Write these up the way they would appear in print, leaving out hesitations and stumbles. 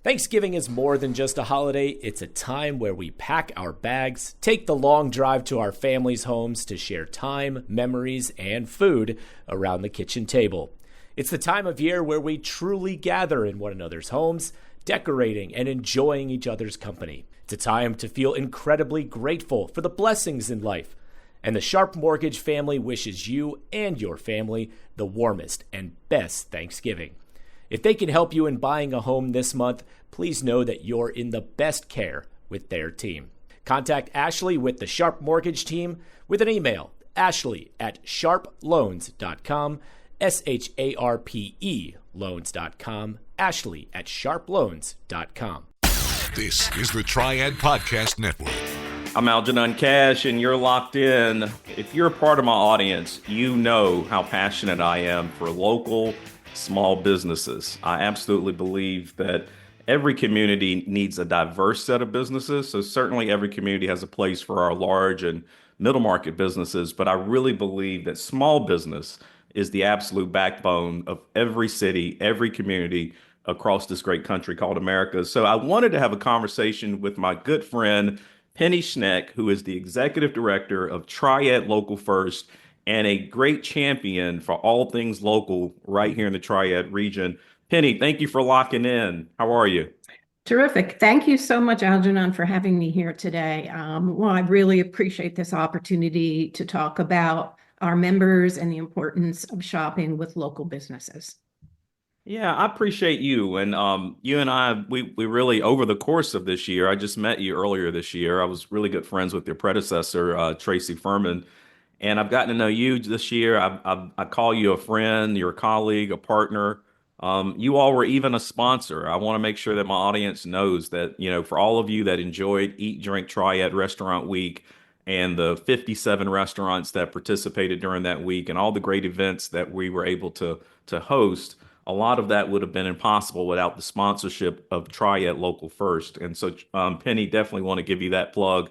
Thanksgiving is more than just a holiday. It's a time where we pack our bags, take the long drive to our families' homes to share time, memories, and food around the kitchen table. It's the time of year where we truly gather in one another's homes, decorating and enjoying each other's company. It's a time to feel incredibly grateful for the blessings in life. And the Sharp Mortgage family wishes you and your family the warmest and best Thanksgiving. If they can help you in buying a home this month, please know that you're in the best care with their team. Contact Ashley with the Sharp Mortgage team with an email, ashley@sharploans.com, SHARPE loans.com, ashley@sharploans.com. This is the Triad Podcast Network. I'm Algernon Cash, and you're locked in. If you're a part of my audience, you know how passionate I am for local small businesses. I absolutely believe that every community needs a diverse set of businesses. So certainly every community has a place for our large and middle market businesses. But I really believe that small business is the absolute backbone of every city, every community across this great country called America. So I wanted to have a conversation with my good friend, Penny Schneck, who is the executive director of Triad Local First and a great champion for all things local right here in the Triad region. Penny, thank you for locking in. How are you? Terrific. Thank you so much, Algernon, for having me here today. Well, I really appreciate this opportunity to talk about our members and the importance of shopping with local businesses. Yeah, I appreciate you. And you and I, we really, over the course of this year, I just met you earlier this year. I was really good friends with your predecessor, Tracy Furman. And I've gotten to know you this year. I call you a friend, you're a colleague, a partner. You all were even a sponsor. I want to make sure that my audience knows that, you know, for all of you that enjoyed Eat, Drink, Triad Restaurant Week and the 57 restaurants that participated during that week and all the great events that we were able to host, a lot of that would have been impossible without the sponsorship of Triad Local First. And so, Penny, definitely want to give you that plug.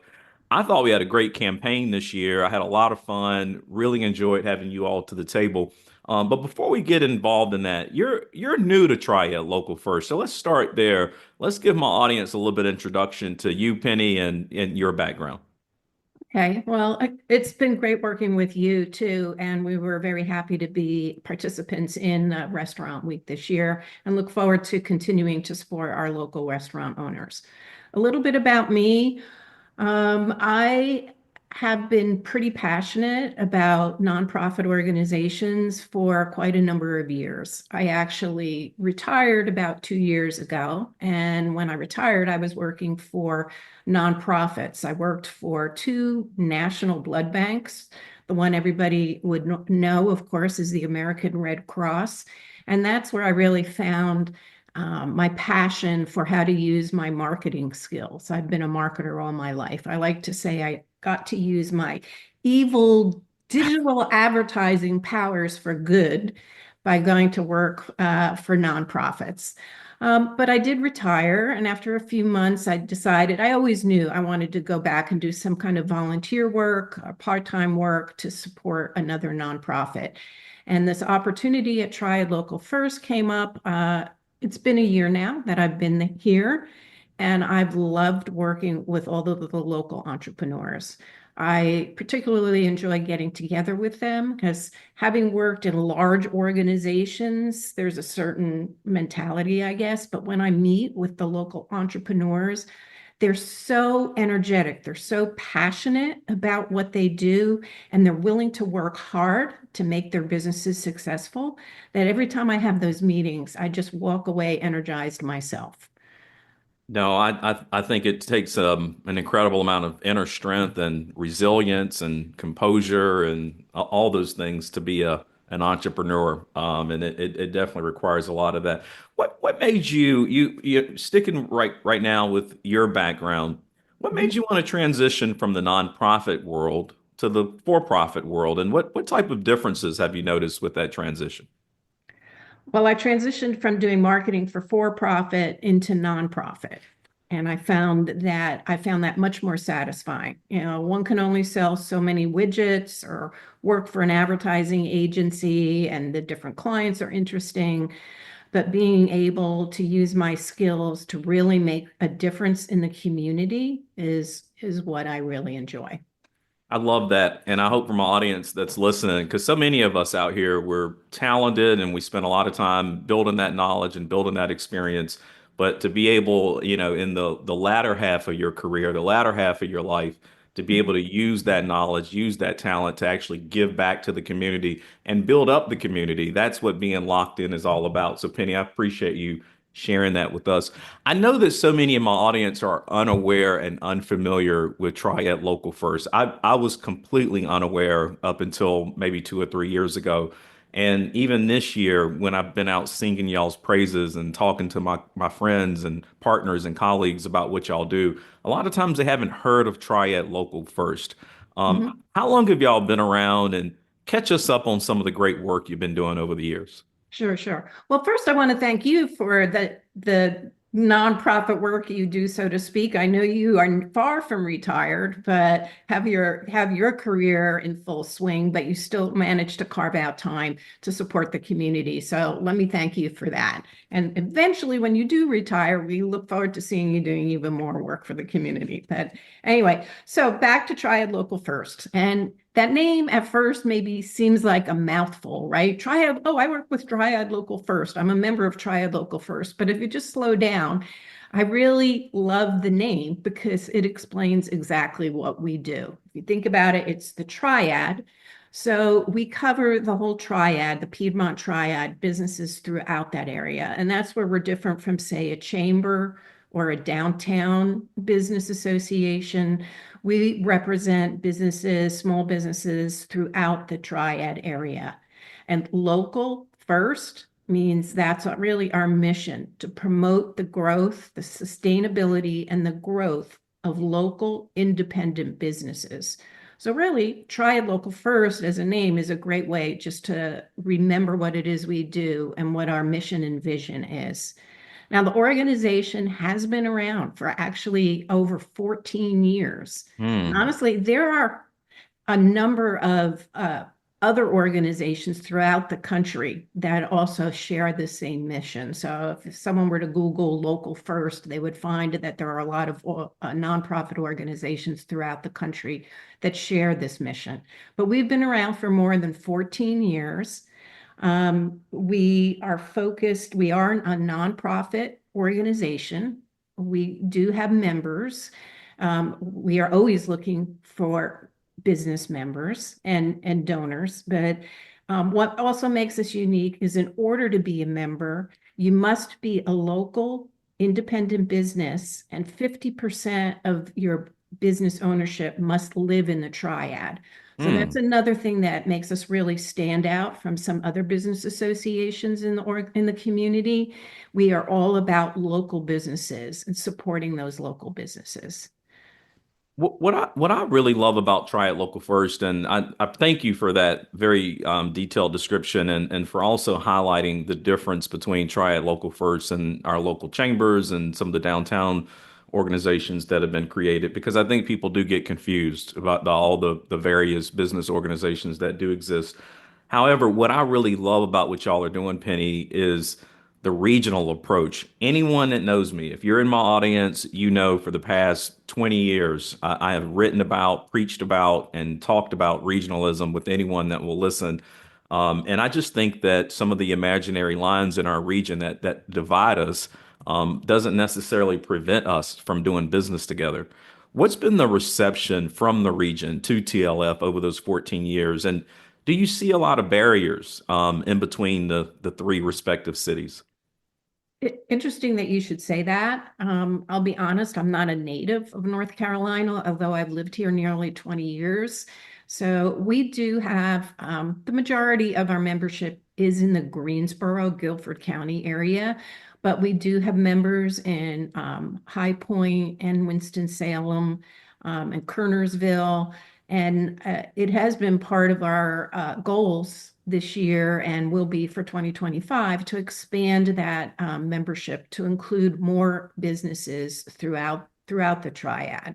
I thought we had a great campaign this year. I had a lot of fun, really enjoyed having you all to the table. But before we get involved in that, you're new to Triad Local First. So let's start there. Let's give my audience a little bit of introduction to you, Penny, and your background. Okay, well, it's been great working with you too, and we were very happy to be participants in Restaurant Week this year and look forward to continuing to support our local restaurant owners. A little bit about me. I have been pretty passionate about nonprofit organizations for quite a number of years. I actually retired about 2 years ago. And when I retired, I was working for nonprofits. I worked for 2 national blood banks. The one everybody would know, of course, is the American Red Cross. And that's where I really found my passion for how to use my marketing skills. I've been a marketer all my life. I like to say I got to use my evil digital advertising powers for good by going to work for nonprofits. But I did retire, and after a few months, I decided I always knew I wanted to go back and do some kind of volunteer work, or part-time work to support another nonprofit. And this opportunity at Triad Local First came up. It's been a year now that I've been here, and I've loved working with all of the local entrepreneurs. I particularly enjoy getting together with them because having worked in large organizations, there's a certain mentality, I guess. But when I meet with the local entrepreneurs, they're so energetic. They're so passionate about what they do, and they're willing to work hard to make their businesses successful, that every time I have those meetings, I just walk away energized myself. No, I think it takes an incredible amount of inner strength and resilience and composure and all those things to be an entrepreneur. And it definitely requires a lot of that. What made you sticking right now with your background? What made you want to transition from the nonprofit world to the for-profit world? And what type of differences have you noticed with that transition? Well, I transitioned from doing marketing for profit into nonprofit. And I found that much more satisfying. You know, one can only sell so many widgets or work for an advertising agency, and the different clients are interesting. but being able to use my skills to really make a difference in the community is what I really enjoy. I love that. And I hope for my audience that's listening, because so many of us out here, we're talented and we spend a lot of time building that knowledge and building that experience. But to be able, in the latter half of your career, the latter half of your life, to be able to use that knowledge, use that talent to actually give back to the community and build up the community. That's what being locked in is all about. So, Penny, I appreciate you sharing that with us. I know that so many in my audience are unaware and unfamiliar with Triad Local First. I was completely unaware up until maybe 2 or 3 years ago. And even this year, when I've been out singing y'all's praises and talking to my friends and partners and colleagues about what y'all do, a lot of times they haven't heard of Triad Local First. Mhm. How long have y'all been around, and catch us up on some of the great work you've been doing over the years? Sure, sure. Well, first, I want to thank you for the nonprofit work you do, so to speak. I know you are far from retired, but have your career in full swing, but you still manage to carve out time to support the community. So let me thank you for that. And eventually, when you do retire, we look forward to seeing you doing even more work for the community. But anyway, so back to Triad Local First. And that name at first maybe seems like a mouthful, right? Triad, oh, I work with Triad Local First. I'm a member of Triad Local First. But if you just slow down, I really love the name because it explains exactly what we do. If you think about it, it's the triad. So we cover the whole triad, the Piedmont triad, businesses throughout that area. And that's where we're different from, say, a chamber or a downtown business association. We represent businesses, small businesses throughout the triad area. And local first means that's really our mission, to promote the growth, the sustainability, and the growth of local independent businesses. So really, Triad Local First as a name is a great way just to remember what it is we do and what our mission and vision is. Now, the organization has been around for actually over 14 years. And Hmm. honestly, there are a number of other organizations throughout the country that also share the same mission. So if someone were to Google Local First, they would find that there are a lot of nonprofit organizations throughout the country that share this mission. But we've been around for more than 14 years. We are focused, we are a nonprofit organization. We do have members. We are always looking for business members and donors, but what also makes us unique is, in order to be a member, you must be a local independent business, and 50% of your business ownership must live in the triad. So that's Hmm. another thing that makes us really stand out from some other business associations in the community. We are all about local businesses and supporting those local businesses. What I really love about Try It Local First, and I thank you for that very detailed description, and for also highlighting the difference between Try It Local First and our local chambers and some of the downtown organizations that have been created, because I think people do get confused about all the various business organizations that do exist. However, what I really love about what y'all are doing, Penny, is the regional approach. Anyone that knows me, if you're in my audience, you know for the past 20 years, I have written about, preached about, and talked about regionalism with anyone that will listen. And I just think that some of the imaginary lines in our region that divide us doesn't necessarily prevent us from doing business together. What's been the reception from the region to TLF over those 14 years? And do you see a lot of barriers in between the three respective cities? Interesting that you should say that. I'll be honest, I'm not a native of North Carolina, although I've lived here nearly 20 years. So we do have the majority of our membership is in the Greensboro, Guilford County area, but we do have members in High Point and Winston-Salem and Kernersville. And it has been part of our goals this year and will be for 2025 to expand that membership to include more businesses throughout the triad.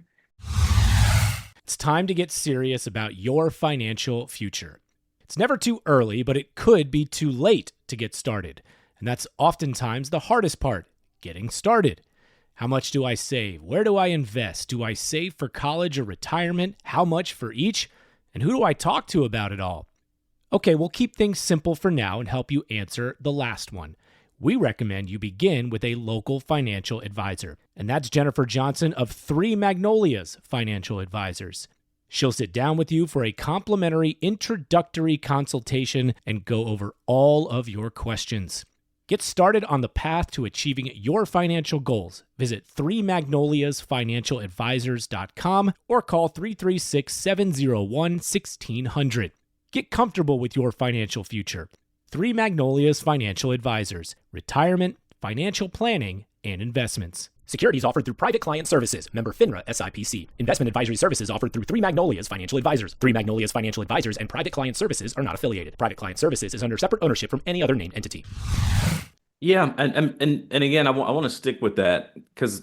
It's time to get serious about your financial future. It's never too early, but it could be too late to get started. And that's oftentimes the hardest part, getting started. How much do I save? Where do I invest? Do I save for college or retirement? How much for each? And who do I talk to about it all? Okay, we'll keep things simple for now and help you answer the last one. We recommend you begin with a local financial advisor, and that's Jennifer Johnson of Three Magnolias Financial Advisors. She'll sit down with you for a complimentary introductory consultation and go over all of your questions. Get started on the path to achieving your financial goals. Visit 3magnoliasfinancialadvisors.com or call 336-701-1600. Get comfortable with your financial future. Three Magnolias Financial Advisors. Retirement, financial planning, and investments. Securities offered through Private Client Services. Member FINRA SIPC. Investment advisory services offered through Three Magnolias Financial Advisors. Three Magnolias Financial Advisors and Private Client Services are not affiliated. Private Client Services is under separate ownership from any other named entity. Yeah, and again, I want to stick with that because,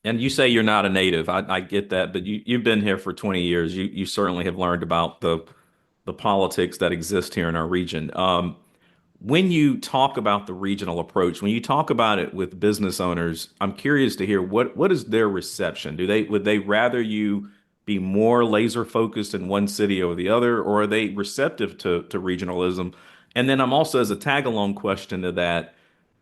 and you say you're not a native. I get that, but you've been here for 20 years. You certainly have learned about the politics that exist here in our region. When you talk about the regional approach, when you talk about it with business owners, I'm curious to hear what is their reception? Would they rather you be more laser focused in one city over the other, or are they receptive to regionalism? And then I'm also, as a tag along question to that,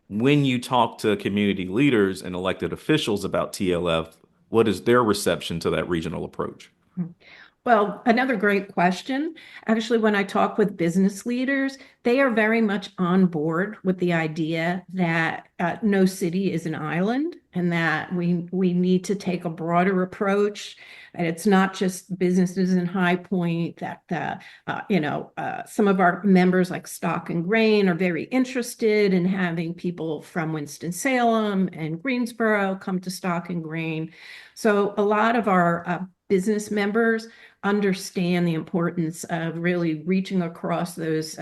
when you talk to community leaders and elected officials about TLF, what is their reception to that regional approach? Well, another great question. Actually, when I talk with business leaders, they are very much on board with the idea that no city is an island and that we need to take a broader approach. And it's not just businesses in High Point that, some of our members like Stock and Grain are very interested in having people from Winston-Salem and Greensboro come to Stock and Grain. So a lot of our business members understand the importance of really reaching across those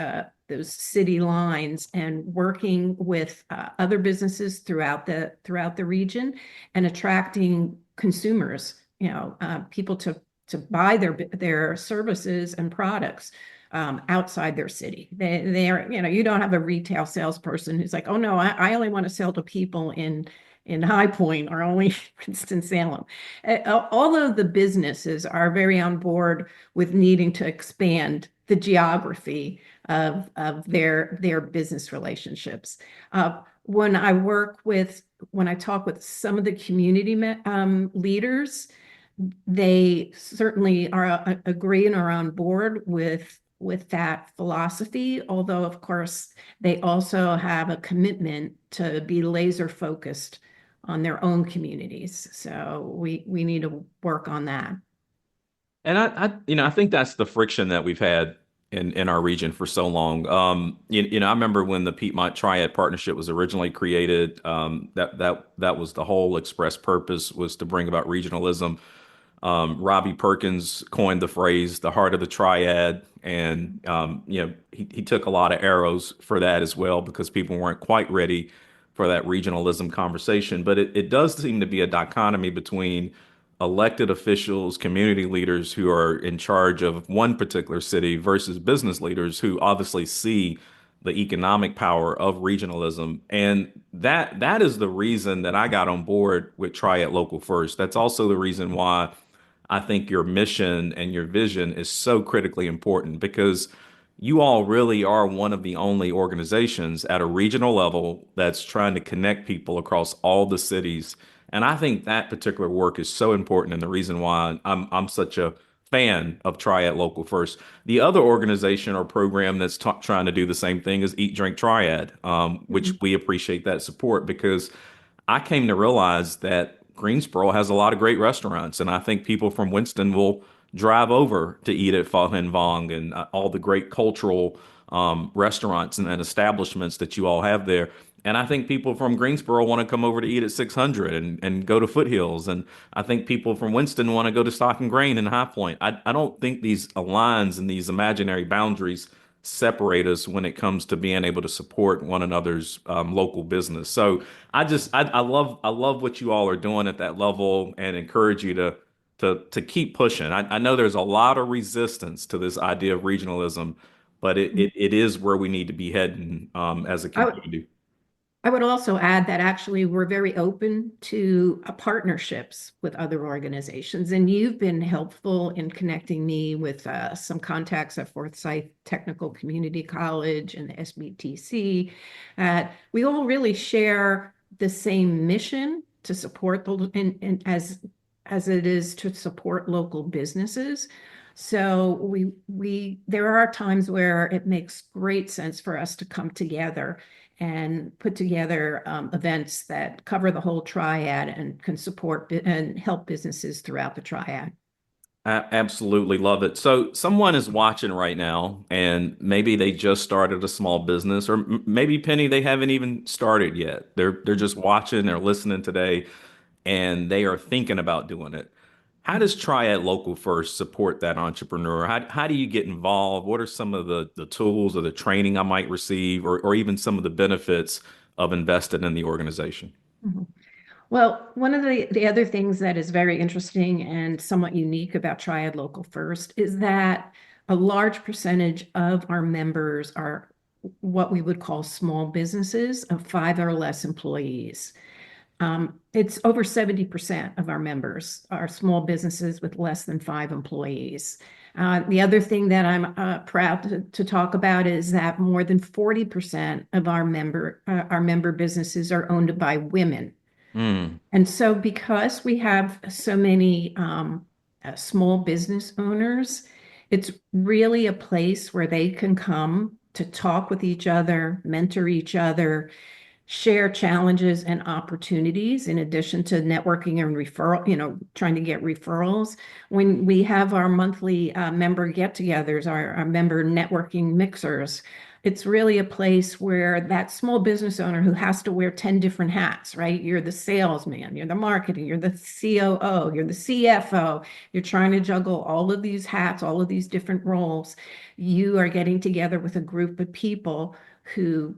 city lines and working with other businesses throughout the region and attracting consumers, people to buy their services and products outside their city. They are, you don't have a retail salesperson who's like, oh no, I only want to sell to people in High Point or only Winston-Salem. All of the businesses are very on board with needing to expand the geography of their business relationships. When I talk with some of the community leaders, they certainly agree and are on board with that philosophy, although of course they also have a commitment to be laser focused on their own communities. So we need to work on that. And I think that's the friction that we've had in our region for so long. I remember when the Piedmont Triad Partnership was originally created. That was the whole express purpose, was to bring about regionalism. Robbie Perkins coined the phrase "the heart of the triad," and he took a lot of arrows for that as well because people weren't quite ready for that regionalism conversation. But it does seem to be a dichotomy between elected officials, community leaders who are in charge of one particular city versus business leaders who obviously see the economic power of regionalism. And that is the reason that I got on board with Triad Local First. That's also the reason why I think your mission and your vision is so critically important, because you all really are one of the only organizations at a regional level that's trying to connect people across all the cities. And I think that particular work is so important, and the reason why I'm such a fan of Triad Local First. The other organization or program that's trying to do the same thing is Eat Drink Triad, which we appreciate that support, because I came to realize that Greensboro has a lot of great restaurants, and I think people from Winston will drive over to eat at Pho Hin Vong and all the great cultural restaurants and establishments that you all have there. And I think people from Greensboro want to come over to eat at 600 and go to Foothills. And I think people from Winston want to go to Stock and Grain and High Point. I don't think these lines and these imaginary boundaries separate us when it comes to being able to support one another's local business. So I love what you all are doing at that level, and encourage you to keep pushing. I know there's a lot of resistance to this idea of regionalism, but it is where we need to be heading as a community. I would also add that actually we're very open to partnerships with other organizations, and you've been helpful in connecting me with some contacts at Forsyth Technical Community College and the SBTC. We all really share the same mission to support and as it is to support local businesses. So we there are times where it makes great sense for us to come together and put together events that cover the whole triad and can support and help businesses throughout the triad. I absolutely love it. So someone is watching right now and maybe they just started a small business or maybe Penny, they haven't even started yet. They're just watching, they're listening today and they are thinking about doing it. How does Triad Local First support that entrepreneur? How do you get involved? What are some of the tools or the training I might receive or even some of the benefits of investing in the organization? Mhm. Well, one of the other things that is very interesting and somewhat unique about Triad Local First is that a large percentage of our members are what we would call small businesses of 5 or less employees. It's over 70% of our members are small businesses with less than 5 employees. The other thing that I'm proud to talk about is that more than 40% of our member businesses are owned by women. Mm, And so, because we have so many small business owners, it's really a place where they can come to talk with each other, mentor each other, share challenges and opportunities in addition to networking and referral, trying to get referrals. When we have our monthly member get-togethers, our member networking mixers, it's really a place where that small business owner who has to wear 10 different hats, right? You're the salesman, you're the marketing, you're the COO, you're the CFO, you're trying to juggle all of these hats, all of these different roles. You are getting together with a group of people who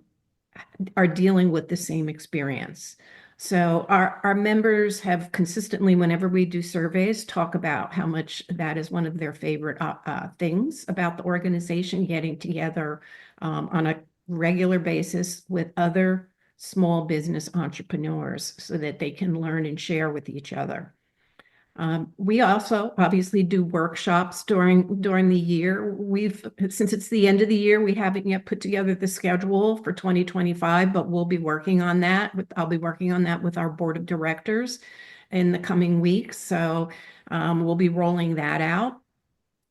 are dealing with the same experience. So our members have consistently, whenever we do surveys, talk about how much that is one of their favorite things about the organization, getting together on a regular basis with other small business entrepreneurs so that they can learn and share with each other. We also obviously do workshops during the year. Since it's the end of the year, we haven't yet put together the schedule for 2025, but we'll be working on that. I'll be working on that with our board of directors in the coming weeks. So we'll be rolling that out.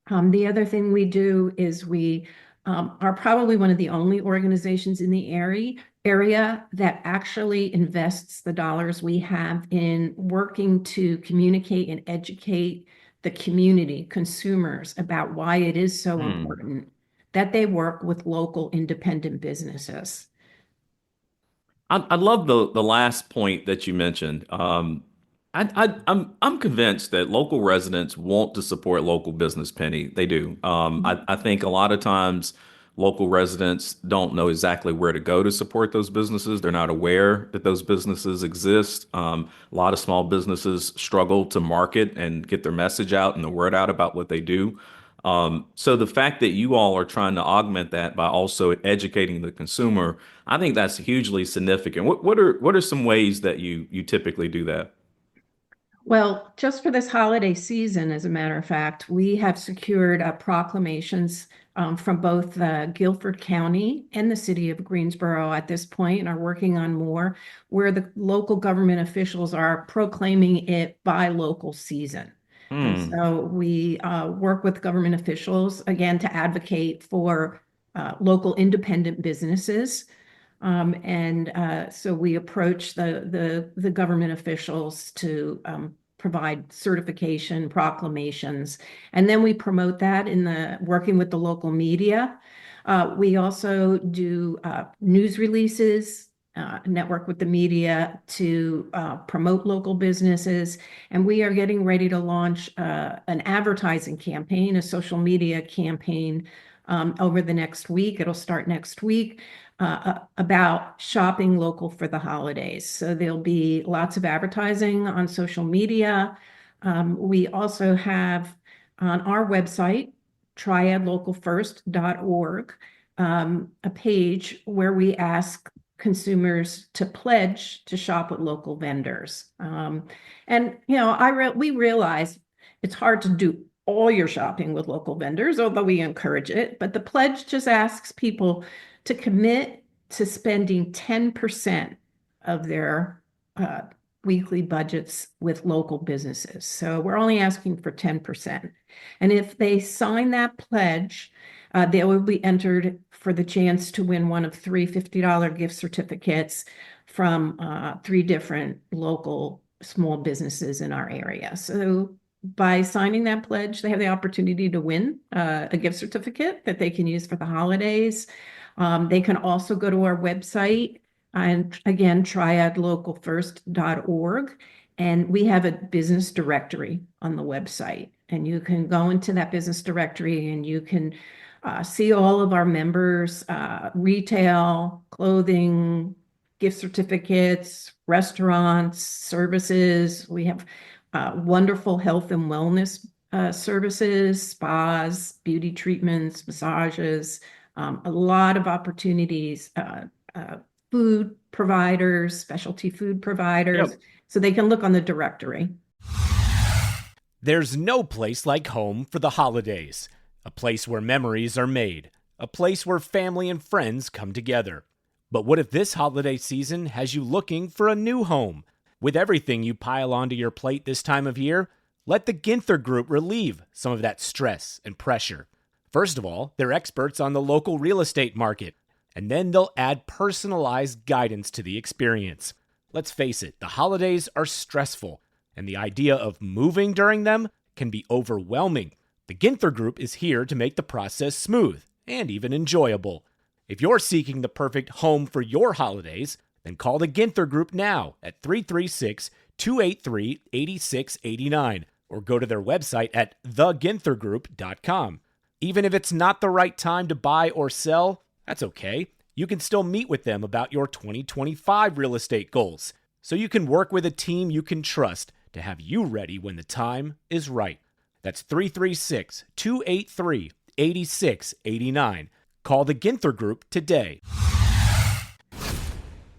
The other thing we do is we are probably one of the only organizations in the area that actually invests the dollars we have in working to communicate and educate the community, consumers, about why it is so mm. important that they work with local independent businesses. I love the last point that you mentioned. I'm convinced that local residents want to support local business, Penny. They do. I think a lot of times local residents don't know exactly where to go to support those businesses. They're not aware that those businesses exist. A lot of small businesses struggle to market and get their message out and the word out about what they do. So the fact that you all are trying to augment that by also educating the consumer, I think that's hugely significant. What are some ways that you typically do that? Well, just for this holiday season, as a matter of fact, we have secured proclamations from both Guilford County and the city of Greensboro at this point, and are working on more, where the local government officials are proclaiming it by local season. And Hmm. so we work with government officials, again, to advocate for local independent businesses. So we approach the government officials to provide certification proclamations, and then we promote that in the working with the local media. We also do news releases, network with the media to promote local businesses, and we are getting ready to launch an advertising campaign, a social media campaign over the next week. It'll start next week about shopping local for the holidays. So there'll be lots of advertising on social media. We also have on our website, triadlocalfirst.org, a page where we ask consumers to pledge to shop at local vendors. And we realize it's hard to do all your shopping with local vendors, although we encourage it. But the pledge just asks people to commit to spending 10% of their weekly budgets with local businesses. So we're only asking for 10%. And if they sign that pledge, they will be entered for the chance to win one of three $50 gift certificates from 3 different local small businesses in our area. So by signing that pledge, they have the opportunity to win a gift certificate that they can use for the holidays. They can also go to our website, and again, triadlocalfirst.org. And we have a business directory on the website. And you can go into that business directory and you can see all of our members, retail, clothing, gift certificates, restaurants, services. We have wonderful health and wellness services, spas, beauty treatments, massages, a lot of opportunities, food providers, specialty food providers. Yep. So they can look on the directory. There's no place like home for the holidays. A place where memories are made. A place where family and friends come together. But what if this holiday season has you looking for a new home? With everything you pile onto your plate this time of year, let the Ginther Group relieve some of that stress and pressure. First of all, they're experts on the local real estate market, and then they'll add personalized guidance to the experience. Let's face it, the holidays are stressful, and the idea of moving during them can be overwhelming. The Ginther Group is here to make the process smooth and even enjoyable. If you're seeking the perfect home for your holidays, then call the Ginther Group now at 336-283-8689 or go to their website at theginthergroup.com. Even if it's not the right time to buy or sell, that's okay. You can still meet with them about your 2025 real estate goals, so you can work with a team you can trust to have you ready when the time is right. That's 336-283-8689. Call the Ginther Group today.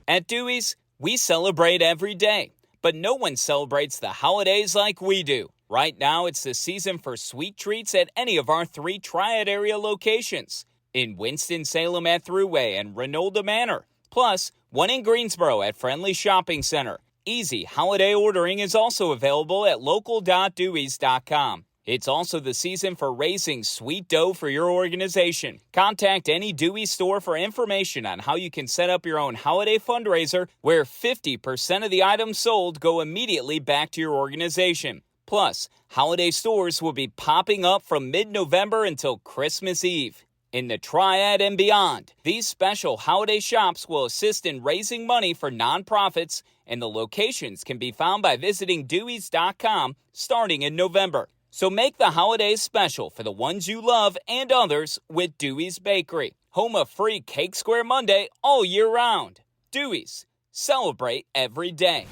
At Dewey's, we celebrate every day, but no one celebrates the holidays like we do. Right now, it's the season for sweet treats at any of our 3 Triad area locations. In Winston-Salem at Thruway and Renolda Manor, plus one in Greensboro at Friendly Shopping Center. Easy holiday ordering is also available at local.deweys.com. It's also the season for raising sweet dough for your organization. Contact any Dewey store for information on how you can set up your own holiday fundraiser where 50% of the items sold go immediately back to your organization. Plus, holiday stores will be popping up from mid-November until Christmas Eve. In the Triad and beyond, these special holiday shops will assist in raising money for nonprofits, and the locations can be found by visiting Deweys.com starting in November. So make the holidays special for the ones you love and others with Dewey's Bakery, home of free Cake Square Monday all year round. Dewey's, celebrate every day.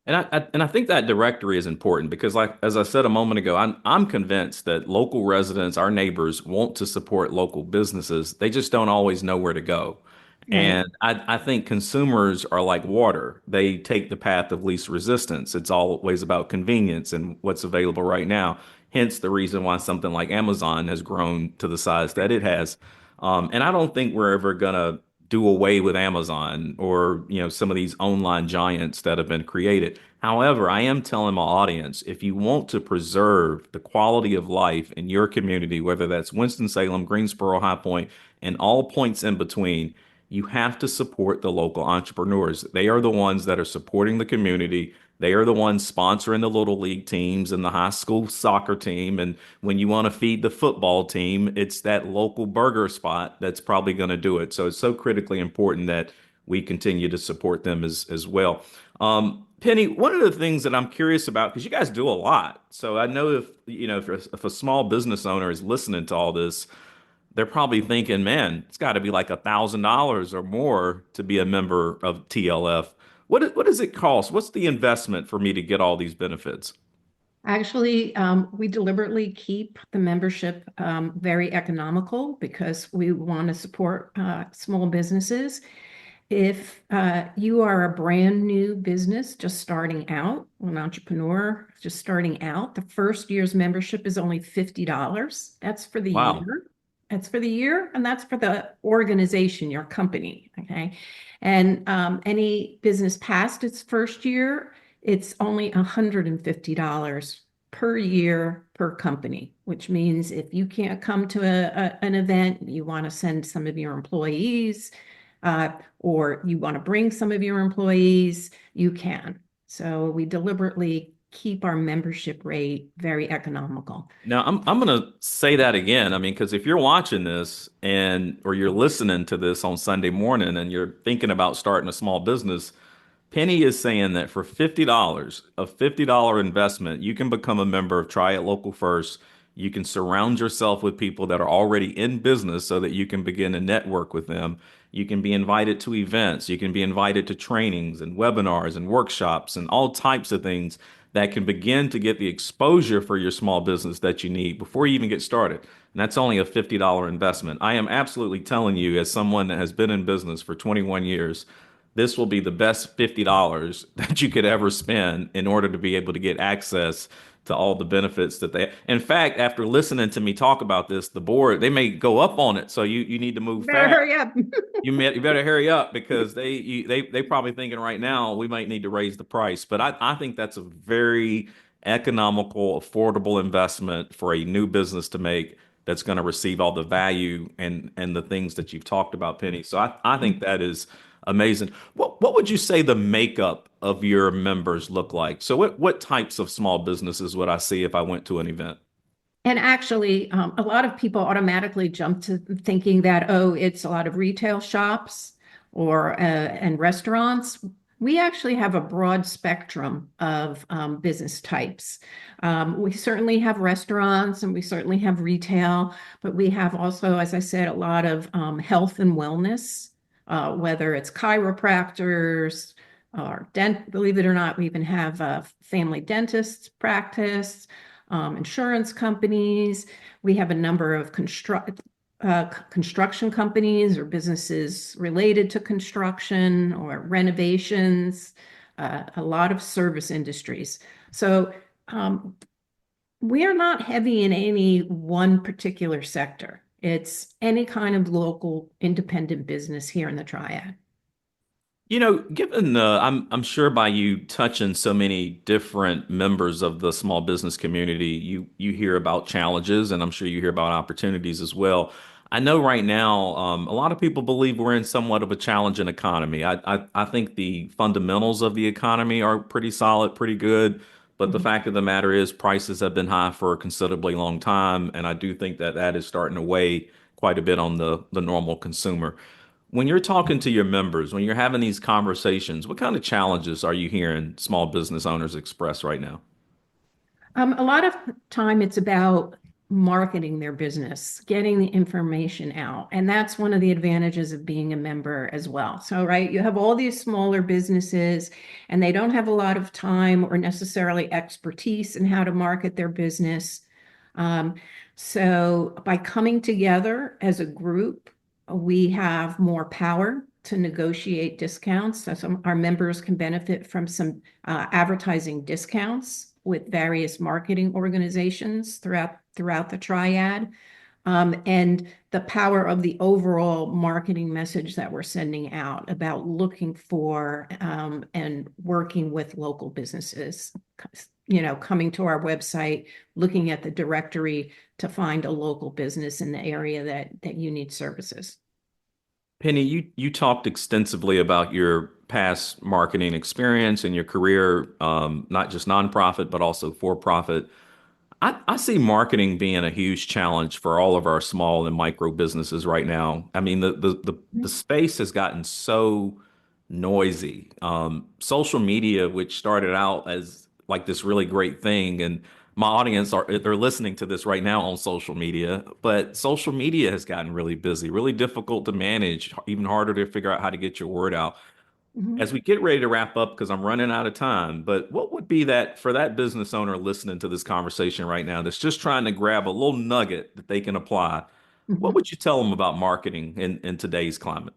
And I think that directory is important because, like as I said a moment ago, I'm convinced that local residents, our neighbors, want to support local businesses. They just don't always know where to go. Right. And I think consumers are like water. They take the path of least resistance. It's always about convenience and what's available right now. Hence the reason why something like Amazon has grown to the size that it has. And I don't think we're ever gonna do away with Amazon or some of these online giants that have been created. However, I am telling my audience, if you want to preserve the quality of life in your community, whether that's Winston-Salem, Greensboro, High Point, and all points in between, you have to support the local entrepreneurs. They are the ones that are supporting the community. They are the ones sponsoring the little league teams and the high school soccer team. And when you want to feed the football team, it's that local burger spot that's probably going to do it. So it's so critically important that we continue to support them as well. Penny, one of the things that I'm curious about, because you guys do a lot. So I know if a small business owner is listening to all this, they're probably thinking, man, it's got to be like $1,000 or more to be a member of TLF. What does it cost? What's the investment for me to get all these benefits? Actually, we deliberately keep the membership very economical because we want to support small businesses. If you are a brand new business just starting out, an entrepreneur just starting out, the first year's membership is only $50. That's for the Wow. year. That's for the year, and that's for the organization, your company. Okay. And any business past its first year, it's only $150 per year per company, which means if you can't come to an event, you want to send some of your employees, or you want to bring some of your employees, you can. So we deliberately keep our membership rate very economical. Now I'm going to say that again. I mean, because if you're watching this and or you're listening to this on Sunday morning and you're thinking about starting a small business, Penny is saying that for $50, a $50 investment, you can become a member of Triad Local First. You can surround yourself with people that are already in business so that you can begin to network with them. You can be invited to events. You can be invited to trainings and webinars and workshops and all types of things that can begin to get the exposure for your small business that you need before you even get started. And that's only a $50 investment. I am absolutely telling you, as someone that has been in business for 21 years, this will be the best $50 that you could ever spend in order to be able to get access to all the benefits that they. In fact, after listening to me talk about this, the board, they may go up on it. So you need to move Better fast. hurry up. You better hurry up because they probably thinking right now we might need to raise the price. But I think that's a very economical, affordable investment for a new business to make that's going to receive all the value and the things that you've talked about, Penny. So I think that is amazing. What would you say the makeup of your members look like? So what types of small businesses would I see if I went to an event? And actually, a lot of people automatically jump to thinking that, oh, it's a lot of retail shops or and restaurants. We actually have a broad spectrum of business types. We certainly have restaurants and we certainly have retail, but we have also, as I said, a lot of health and wellness, whether it's chiropractors or believe it or not, we even have a family dentist's practice, insurance companies. We have a number of construction companies or businesses related to construction or renovations, a lot of service industries. So we are not heavy in any one particular sector. It's any kind of local independent business here in the Triad. Given I'm sure by you touching so many different members of the small business community, you hear about challenges, and I'm sure you hear about opportunities as well. I know right now, a lot of people believe we're in somewhat of a challenging economy. I think the fundamentals of the economy are pretty solid, pretty good, but the Mhm. fact of the matter is prices have been high for a considerably long time, and I do think that that is starting to weigh quite a bit on the normal consumer. When you're talking to your members, when you're having these conversations, what kind of challenges are you hearing small business owners express right now? A lot of time it's about marketing their business, getting the information out. And that's one of the advantages of being a member as well. So, right, you have all these smaller businesses and they don't have a lot of time or necessarily expertise in how to market their business. Um, so by coming together as a group, we have more power to negotiate discounts. So some our members can benefit from some advertising discounts with various marketing organizations throughout the triad, and the power of the overall marketing message that we're sending out about looking for and working with local businesses. Coming to our website, looking at the directory to find a local business in the area that you need services. Penny, you talked extensively about your past marketing experience and your career, not just nonprofit, but also for profit. I see marketing being a huge challenge for all of our small and micro businesses right now. I mean, the space has gotten so noisy. Social media, which started out as like this really great thing, and my audience they're listening to this right now on social media, but social media has gotten really busy, really difficult to manage, even harder to figure out how to get your word out. Mhm. As we get ready to wrap up, because I'm running out of time, but what would be that for that business owner listening to this conversation right now that's just trying to grab a little nugget that they can apply? What Mhm. would you tell them about marketing in today's climate?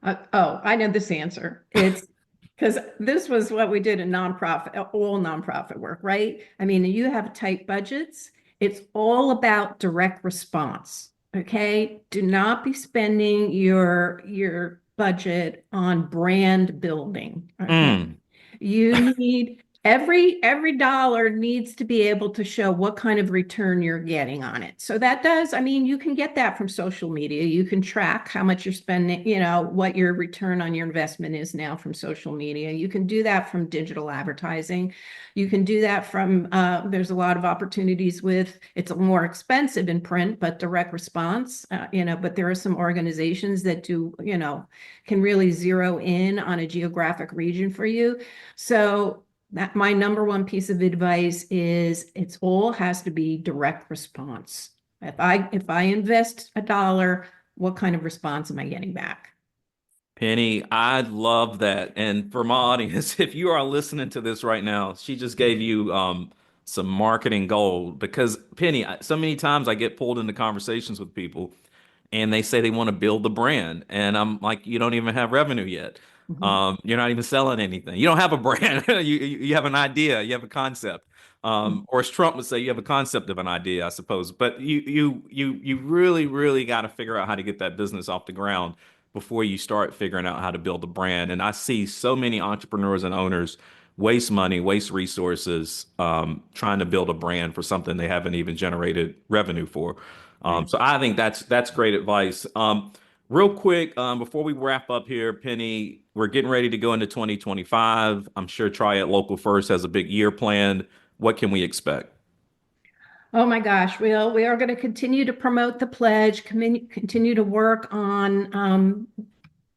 I know this answer. It's because this was what we did in nonprofit, all nonprofit work, right? I mean, you have tight budgets. It's all about direct response. Okay. Do not be spending your budget on brand building. Okay. Mm. You need every dollar needs to be able to show what kind of return you're getting on it. So that does, I mean, you can get that from social media. You can track how much you're spending, what your return on your investment is now from social media. You can do that from digital advertising. You can do that from, there's a lot of opportunities with, it's more expensive in print, but direct response, but there are some organizations that do, can really zero in on a geographic region for you. So that my number one piece of advice is it's all has to be direct response. If I invest $1, what kind of response am I getting back? Penny, I love that. And for my audience, if you are listening to this right now, she just gave you some marketing gold because Penny, so many times I get pulled into conversations with people and they say they want to build the brand. And I'm like, you don't even have revenue yet. Mhm. You're not even selling anything. You don't have a brand. You have an idea. You have a concept. Or as Trump would say, you have a concept of an idea, I suppose. But you really, really got to figure out how to get that business off the ground before you start figuring out how to build a brand. And I see so many entrepreneurs and owners waste money, waste resources, trying to build a brand for something they haven't even generated revenue for. Right. So I think that's great advice. Real quick, before we wrap up here, Penny, we're getting ready to go into 2025. I'm sure Triad Local First has a big year planned. What can we expect? Oh my gosh, we are going to continue to promote the pledge, continue to work on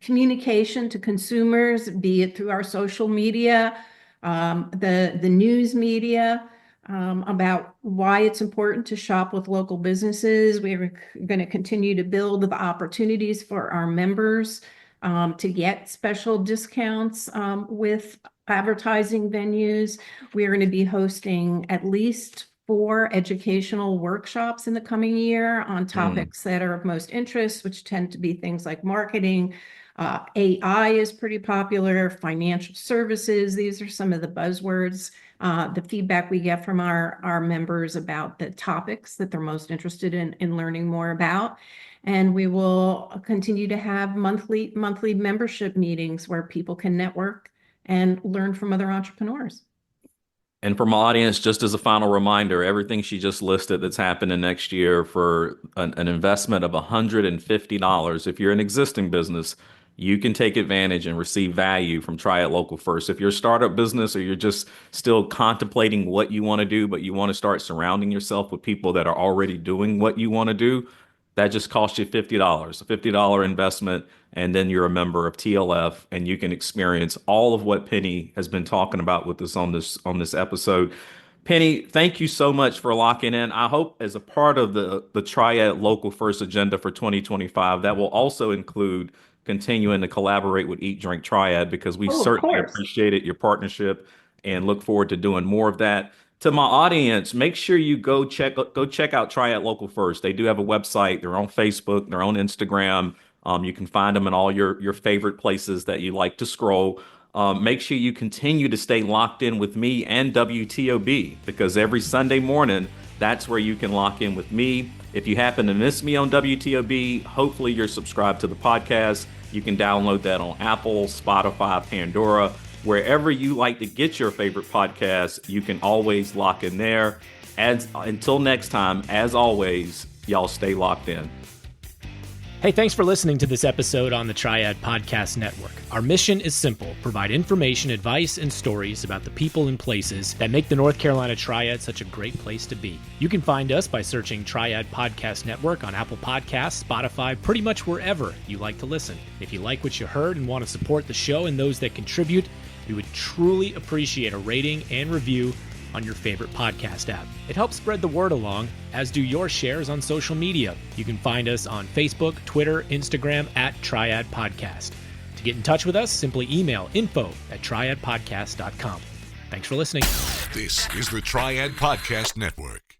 communication to consumers, be it through our social media, the news media, about why it's important to shop with local businesses. We're going to continue to build the opportunities for our members to get special discounts with advertising venues. We're going to be hosting at least 4 educational workshops in the coming year on topics that are of most interest, which tend to be things like marketing. AI is pretty popular, financial services. These are some of the buzzwords. The feedback we get from our members about the topics that they're most interested in learning more about. And we will continue to have monthly membership meetings where people can network and learn from other entrepreneurs. And for my audience, just as a final reminder, everything she just listed that's happening next year for an investment of $150. If you're an existing business, you can take advantage and receive value from Triad Local First. If you're a startup business or you're just still contemplating what you want to do, but you want to start surrounding yourself with people that are already doing what you want to do, that just costs you $50, a $50 investment, and then you're a member of TLF, and you can experience all of what Penny has been talking about with us on this episode. Penny, thank you so much for locking in. I hope as a part of the Triad Local First agenda for 2025, that will also include continuing to collaborate with Eat Drink Triad because we Oh, of certainly course. appreciated your partnership and look forward to doing more of that. To my audience, make sure you go check out Triad Local First. They do have a website. They're on Facebook. They're on Instagram. You can find them in all your favorite places that you like to scroll. Make sure you continue to stay locked in with me and WTOB because every Sunday morning, that's where you can lock in with me. If you happen to miss me on WTOB, hopefully you're subscribed to the podcast. You can download that on Apple, Spotify, Pandora. Wherever you like to get your favorite podcast, you can always lock in there. Until next time, as always, y'all stay locked in. Hey, thanks for listening to this episode on the Triad Podcast Network. Our mission is simple: provide information, advice, and stories about the people and places that make the North Carolina Triad such a great place to be. You can find us by searching Triad Podcast Network on Apple Podcasts, Spotify, pretty much wherever you like to listen. If you like what you heard and want to support the show and those that contribute, we would truly appreciate a rating and review on your favorite podcast app. It helps spread the word along, as do your shares on social media. You can find us on Facebook, Twitter, Instagram at Triad Podcast. To get in touch with us, simply email info@triadpodcast.com. Thanks for listening. This is the Triad Podcast Network.